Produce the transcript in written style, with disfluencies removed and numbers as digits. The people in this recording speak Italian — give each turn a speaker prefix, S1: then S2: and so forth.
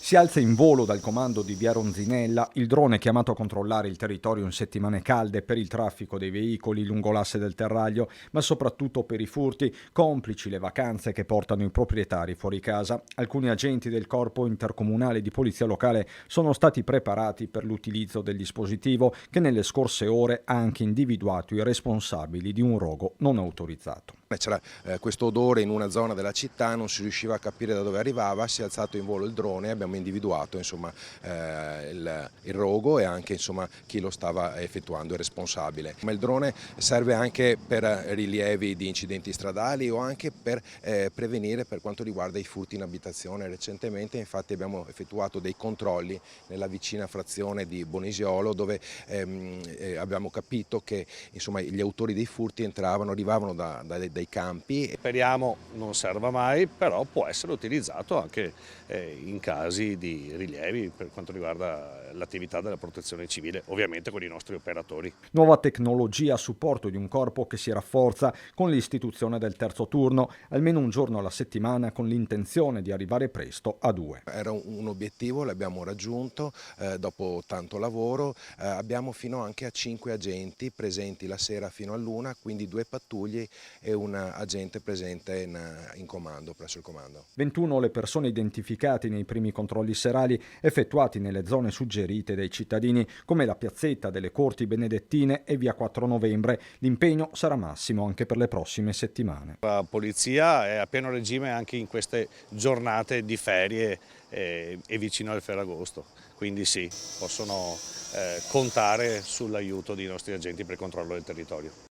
S1: Si alza in volo dal comando di via Ronzinella il drone chiamato a controllare il territorio in settimane calde per il traffico dei veicoli lungo l'asse del Terraglio, ma soprattutto per i furti, complici le vacanze che portano i proprietari fuori casa. Alcuni agenti del Corpo Intercomunale di Polizia Locale sono stati preparati per l'utilizzo del dispositivo che nelle scorse ore ha anche individuato i responsabili di un rogo non autorizzato.
S2: C'era questo odore in una zona della città, non si riusciva a capire da dove arrivava, si è alzato in volo il drone e abbiamo individuato il rogo e anche chi lo stava effettuando, il responsabile. Ma il drone serve anche per rilievi di incidenti stradali o anche per prevenire per quanto riguarda i furti in abitazione. Recentemente infatti abbiamo effettuato dei controlli nella vicina frazione di Bonisiolo dove abbiamo capito che gli autori dei furti arrivavano dai campi.
S3: Speriamo non serva mai, però può essere utilizzato anche in casi di rilievi per quanto riguarda l'attività della protezione civile, ovviamente con i nostri operatori.
S1: Nuova tecnologia a supporto di un corpo che si rafforza con l'istituzione del terzo turno, almeno un giorno alla settimana con l'intenzione di arrivare presto a 2.
S2: Era un obiettivo, l'abbiamo raggiunto dopo tanto lavoro, abbiamo fino anche a 5 agenti presenti la sera fino all'1, quindi 2 pattuglie e un agente presente in comando, presso il comando.
S1: 21 le persone identificate nei primi controlli serali effettuati nelle zone suggerite dai cittadini come la piazzetta delle Corti Benedettine e via 4 novembre. L'impegno sarà massimo anche per le prossime settimane.
S3: La polizia è a pieno regime anche in queste giornate di ferie e vicino al Ferragosto, quindi sì, possono contare sull'aiuto dei nostri agenti per il controllo del territorio.